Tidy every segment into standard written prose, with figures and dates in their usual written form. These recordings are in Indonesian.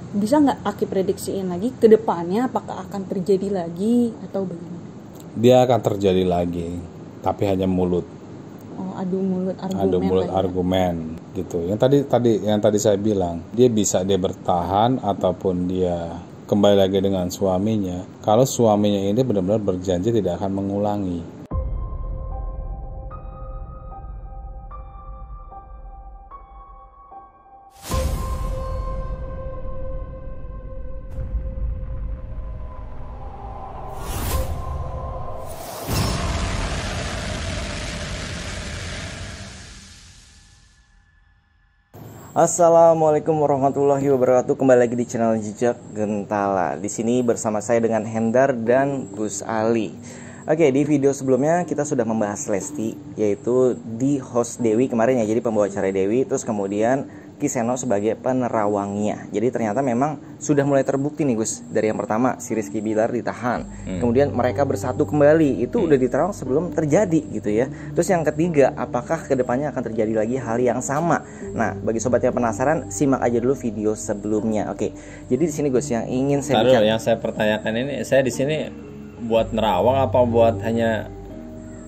bisa nggak Aki prediksiin lagi ke depannya apakah akan terjadi lagi atau bagaimana? Dia akan terjadi lagi, tapi hanya mulut. Oh, adu mulut argumen gitu. Yang tadi saya bilang, dia bertahan ataupun dia kembali lagi dengan suaminya. Kalau suaminya ini benar-benar berjanji tidak akan mengulangi. Assalamualaikum warahmatullahi wabarakatuh. Kembali lagi di channel Jejak Gentala. Di sini bersama saya dengan Hendar dan Gus Ali. Oke, di video sebelumnya kita sudah membahas Lesti, yaitu di host Dewi kemarin ya, jadi pembawa acara Dewi, terus kemudian Kiseno sebagai penerawangnya. Jadi ternyata memang sudah mulai terbukti nih Gus. Dari yang pertama si Rizky Bilar ditahan, kemudian mereka bersatu kembali, itu udah diterawang sebelum terjadi gitu ya. Terus yang ketiga, apakah kedepannya akan terjadi lagi hal yang sama? Nah, bagi sobat yang penasaran, simak aja dulu video sebelumnya. Oke, jadi di sini Gus yang ingin saya yang saya pertanyakan ini, saya di sini buat nerawang apa buat hanya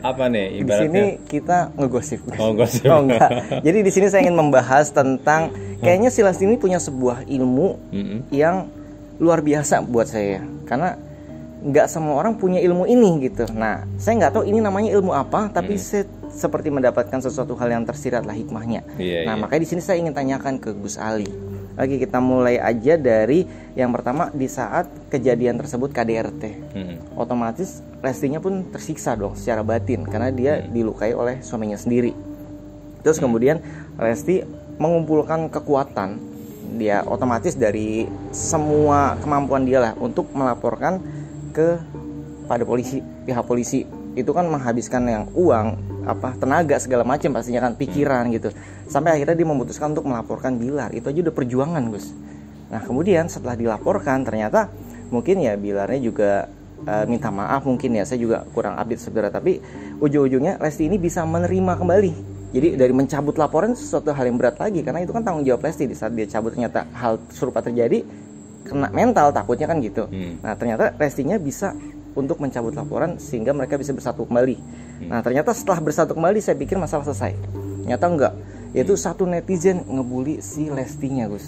apa nih ibaratnya? Di sini kita ngegosip. Oh, gosip. Oh enggak. Jadi di sini saya ingin membahas tentang kayaknya si Lesti ini punya sebuah ilmu yang luar biasa buat saya. Karena nggak semua orang punya ilmu ini gitu. Nah, saya nggak tahu ini namanya ilmu apa, tapi saya seperti mendapatkan sesuatu hal yang tersirat lah hikmahnya. Makanya di sini saya ingin tanyakan ke Gus Ali. Oke, kita mulai aja dari yang pertama. Di saat kejadian tersebut KDRT, otomatis Lestinya pun tersiksa dong secara batin karena dia dilukai oleh suaminya sendiri. Terus kemudian Lesti mengumpulkan kekuatan, dia otomatis dari semua kemampuan dia lah untuk melaporkan pada pihak polisi. Itu kan menghabiskan yang uang, tenaga segala macam pastinya kan, pikiran gitu. Sampai akhirnya dia memutuskan untuk melaporkan Bilar. Itu aja udah perjuangan Gus. Nah kemudian setelah dilaporkan ternyata mungkin ya Bilarnya juga minta maaf mungkin ya, saya juga kurang update sebenarnya, tapi ujung-ujungnya Lesti ini bisa menerima kembali. Jadi dari mencabut laporan sesuatu hal yang berat lagi, karena itu kan tanggung jawab Lesti. Di saat dia cabut ternyata hal serupa terjadi, kena mental takutnya kan gitu. Nah ternyata Lestinya bisa untuk mencabut laporan sehingga mereka bisa bersatu kembali. Nah ternyata setelah bersatu kembali saya pikir masalah selesai. Ternyata enggak, yaitu satu netizen ngebully si Lestinya Gus.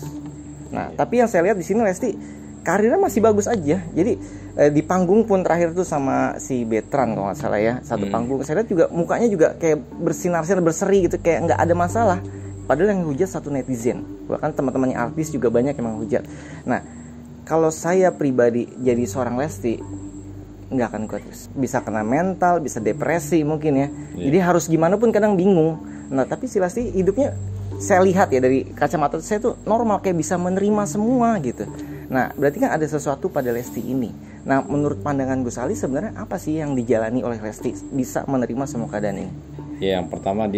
Nah tapi yang saya lihat di sini Lesti karirnya masih bagus aja. Jadi di panggung pun terakhir tuh sama si Betran kalau nggak salah ya, satu panggung saya lihat juga mukanya juga kayak bersinar-sinar, berseri gitu, kayak nggak ada masalah. Padahal yang hujat satu netizen, bahkan teman-temannya artis juga banyak yang menghujat. Nah kalau saya pribadi jadi seorang Lesti nggak akan kuat, bisa kena mental, bisa depresi mungkin ya. Jadi harus gimana pun kadang bingung. Nah tapi si Lesti hidupnya saya lihat ya dari kacamata saya tuh normal, kayak bisa menerima semua gitu. Nah berarti kan ada sesuatu pada Lesti ini. Nah menurut pandangan Gus Ali sebenarnya apa sih yang dijalani oleh Lesti bisa menerima semua keadaan ini? Ya yang pertama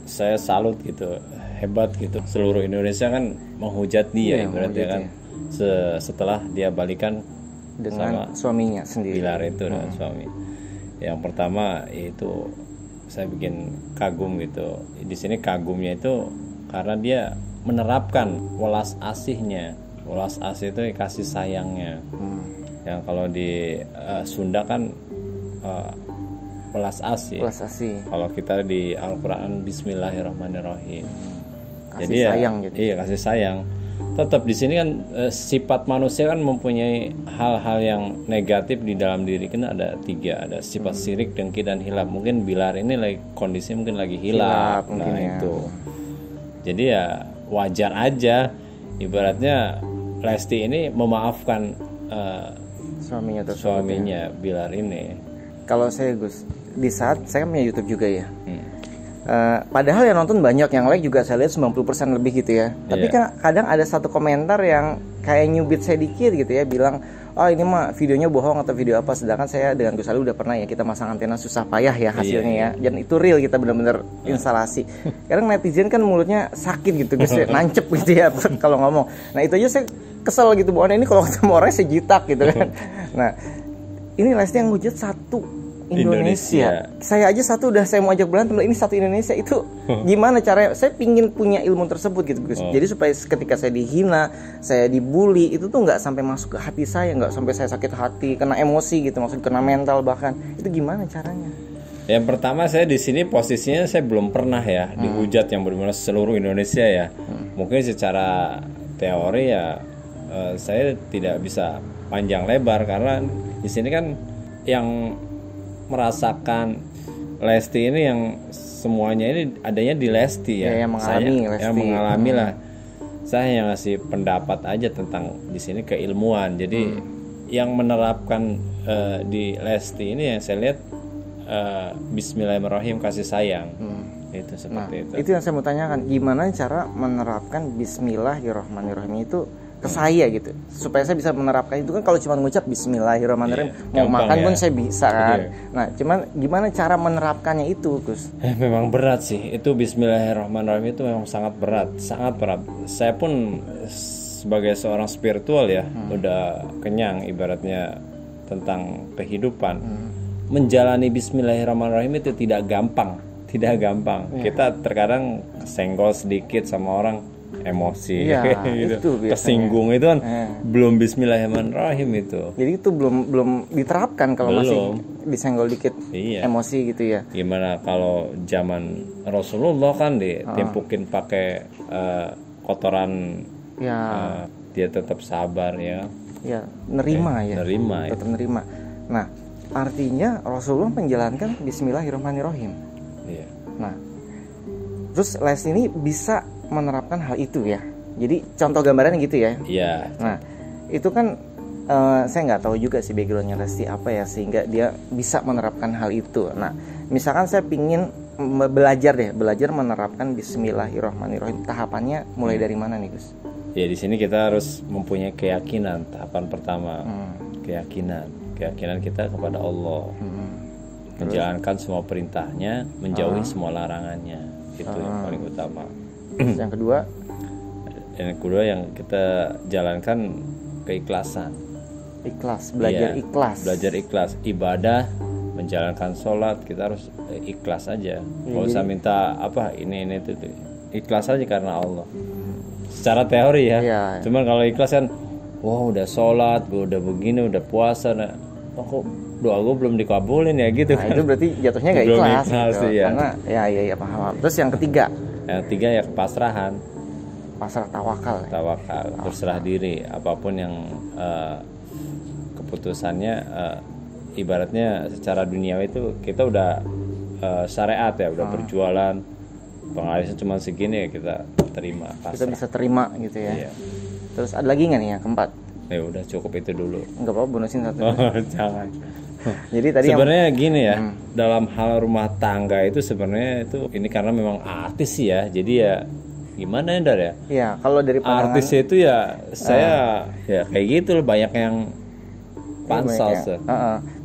saya salut gitu, hebat gitu. Seluruh Indonesia kan menghujat dia berarti kan setelah dia balikan dengan suaminya sendiri. Bilar itu dengan suami. Yang pertama itu saya bikin kagum gitu. Di sini kagumnya itu karena dia menerapkan welas asihnya. Welas asih itu kasih sayangnya. Yang kalau di Sunda kan welas asih. Kalau kita di Al-Qur'an Bismillahirrahmanirrahim. Kasih sayang gitu. Iya, kasih sayang. Tetap di sini kan sifat manusia kan mempunyai hal-hal yang negatif di dalam diri kan ada 3, ada sifat sirik, dengki dan hilap. Mungkin Bilar ini kondisi mungkin lagi hilap. Nah itu. Jadi ya wajar aja, ibaratnya Lesti ini memaafkan suaminya Bilar ini. Kalau saya Gus, di saat saya punya YouTube juga ya. Padahal yang nonton banyak, yang like juga saya lihat 90% lebih gitu ya. Tapi kan kadang ada satu komentar yang kayak nyubit saya dikit gitu ya, bilang, oh ini mah videonya bohong atau video apa. Sedangkan saya dengan Gus Ali udah pernah ya, kita masang antena susah payah ya hasilnya ya. Dan itu real, kita benar-benar instalasi. Kadang netizen kan mulutnya sakit gitu Gus, nancep gitu ya kalau ngomong. Nah itu aja saya kesel gitu, bahwa ini kalau ketemu orangnya saya jitak gitu kan. Nah ini Lesti yang hujat satu Indonesia. Saya aja satu udah saya mau ajak berantem, ini satu Indonesia itu gimana caranya? Saya pingin punya ilmu tersebut gitu Gus. Jadi supaya ketika saya dihina, saya dibully itu tuh nggak sampai masuk ke hati saya, nggak sampai saya sakit hati, kena emosi gitu, maksud kena mental bahkan. Itu gimana caranya? Yang pertama saya di sini posisinya saya belum pernah ya dihujat yang benar-benar seluruh Indonesia ya. Mungkin secara teori ya saya tidak bisa panjang lebar karena di sini kan yang merasakan Lesti ini yang semuanya ini adanya di Lesti ya. Yang mengalami saya, Lesti. Yang mengalami lah. Saya yang ngasih pendapat aja tentang di sini keilmuan. Jadi yang menerapkan di Lesti ini yang saya lihat Bismillahirrahmanirrahim, kasih sayang. Itu seperti itu. Itu yang saya mau tanyakan, gimana cara menerapkan Bismillahirrahmanirrahim itu ke saya gitu, supaya saya bisa menerapkan itu kan. Kalau cuma ngucap Bismillahirrahmanirrahim mau makan pun saya bisa kan. Nah cuman gimana cara menerapkannya itu Gus? Memang berat sih itu. Bismillahirrahmanirrahim itu memang sangat berat, sangat berat. Saya pun sebagai seorang spiritual ya udah kenyang ibaratnya tentang kehidupan. Menjalani Bismillahirrahmanirrahim itu tidak gampang. Kita terkadang senggol sedikit sama orang, emosi gitu. Itu tersinggung itu kan belum Bismillahirrahmanirrahim itu. Jadi itu belum diterapkan kalau masih disenggol dikit emosi gitu ya. Gimana kalau zaman Rasulullah kan ditimpukin pakai kotoran, dia tetap sabar ya. Ya, nerima tetap nerima. Nah, artinya Rasulullah menjalankan Bismillahirrahmanirrahim. Iya. Nah, terus Lesti ini bisa menerapkan hal itu ya. Jadi contoh gambarannya gitu ya. Iya. Nah, itu kan saya nggak tahu juga sih backgroundnya Lesti apa ya sehingga dia bisa menerapkan hal itu. Nah, misalkan saya pingin belajar menerapkan Bismillahirrahmanirrahim. Tahapannya mulai dari mana nih Gus? Ya di sini kita harus mempunyai keyakinan. Tahapan pertama keyakinan kita kepada Allah. Menjalankan semua perintahnya, menjauhi semua larangannya. Itu yang paling utama. Yang kedua? Yang kedua yang kita jalankan keikhlasan. Belajar ikhlas. Ibadah, menjalankan sholat kita harus ikhlas aja. Kalau usah minta apa ini itu ikhlas aja karena Allah. Secara teori ya. Cuman kalau ikhlas kan, udah sholat, gue udah begini, udah puasa, kok doa gue belum dikabulin ya gitu kan. Itu berarti jatuhnya nggak ikhlas gitu. Ya. Karena ya paham. Terus yang ketiga ya kepasrahan. Pasrah, tawakal. Berserah diri apapun yang keputusannya ibaratnya secara duniawi itu kita udah syariat ya, udah berjualan, penghasilan cuma segini ya kita terima, pasrah. Kita bisa terima gitu ya. Iya. Terus ada lagi nggak nih yang keempat? Ya udah cukup itu dulu. Nggak apa-apa, bonusin satu. Jangan. Jadi tadi sebenarnya gini ya, dalam hal rumah tangga itu sebenarnya itu ini karena memang artis sih ya. Jadi ya gimana ya Dar ya? Iya, kalau dari pandangan artis itu ya saya ya kayak gitu loh, banyak yang pansos.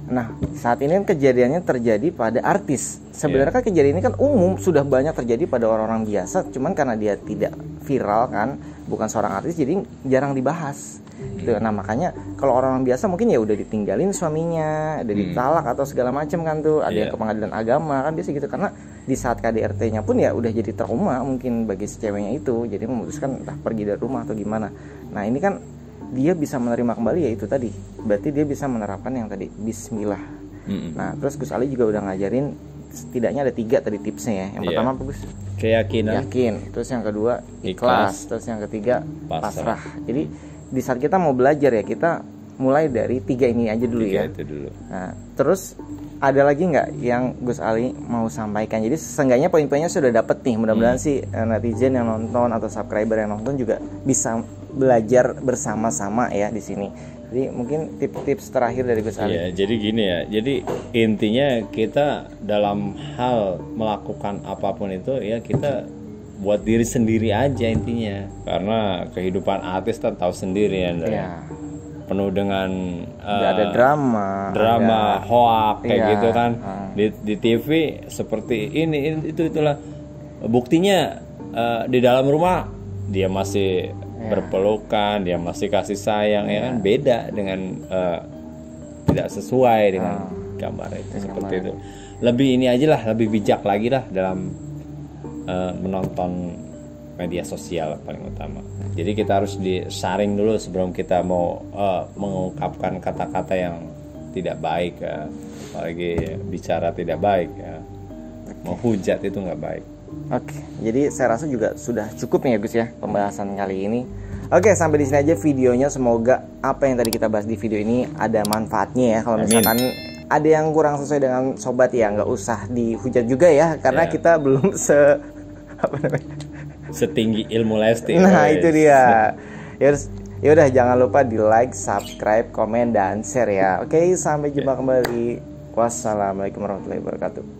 Nah, saat ini kan kejadiannya terjadi pada artis. Sebenarnya kan kejadian ini kan umum, sudah banyak terjadi pada orang-orang biasa, cuman karena dia tidak viral kan, bukan seorang artis, jadi jarang dibahas. Gitu. Nah, makanya kalau orang biasa mungkin ya udah ditinggalin suaminya, udah ditalak atau segala macam kan tuh, ada yang ke pengadilan agama kan biasa gitu, karena di saat KDRT-nya pun ya udah jadi trauma mungkin bagi si ceweknya itu, jadi memutuskan entah pergi dari rumah atau gimana. Nah, ini kan dia bisa menerima kembali ya itu tadi. Berarti dia bisa menerapkan yang tadi Bismillah. Nah, terus Gus Ali juga udah ngajarin setidaknya ada 3 tadi tipsnya ya. Yang pertama apa Gus? Yakin. Terus yang kedua ikhlas. Terus yang ketiga pasrah. Jadi di saat kita mau belajar ya kita mulai dari 3 ini aja dulu ya. Itu dulu. Nah, terus ada lagi nggak yang Gus Ali mau sampaikan? Jadi seenggaknya poin-poinnya sudah dapet nih. Mudah-mudahan sih netizen yang nonton atau subscriber yang nonton juga bisa belajar bersama-sama ya di sini. Jadi mungkin tips-tips terakhir dari Gus Ali. Ya, jadi gini ya. Jadi intinya kita dalam hal melakukan apapun itu ya kita buat diri sendiri aja intinya. Karena kehidupan artis kan tahu sendiri ya. Penuh dengan ada drama, hoak kayak gitu kan. Di TV seperti ini itulah. Buktinya di dalam rumah dia masih berpelukan, dia masih kasih sayang ya kan, beda dengan tidak sesuai dengan gambar itu seperti itu. Lebih ini aja lah, lebih bijak lagi lah dalam menonton media sosial paling utama. Jadi kita harus disaring dulu sebelum kita mau mengungkapkan kata-kata yang tidak baik ya. Apalagi bicara tidak baik ya. Menghujat itu nggak baik. Oke, jadi saya rasa juga sudah cukup nih ya Gus ya pembahasan kali ini. Oke, sampai di sini aja videonya. Semoga apa yang tadi kita bahas di video ini ada manfaatnya ya. Kalau misalkan ada yang kurang sesuai dengan sobat ya nggak usah dihujat juga ya, karena kita belum setinggi ilmu Lesti. Nah itu dia. Ya udah jangan lupa di like, subscribe, komen dan share ya. Oke, sampai jumpa kembali. Wassalamualaikum warahmatullahi wabarakatuh.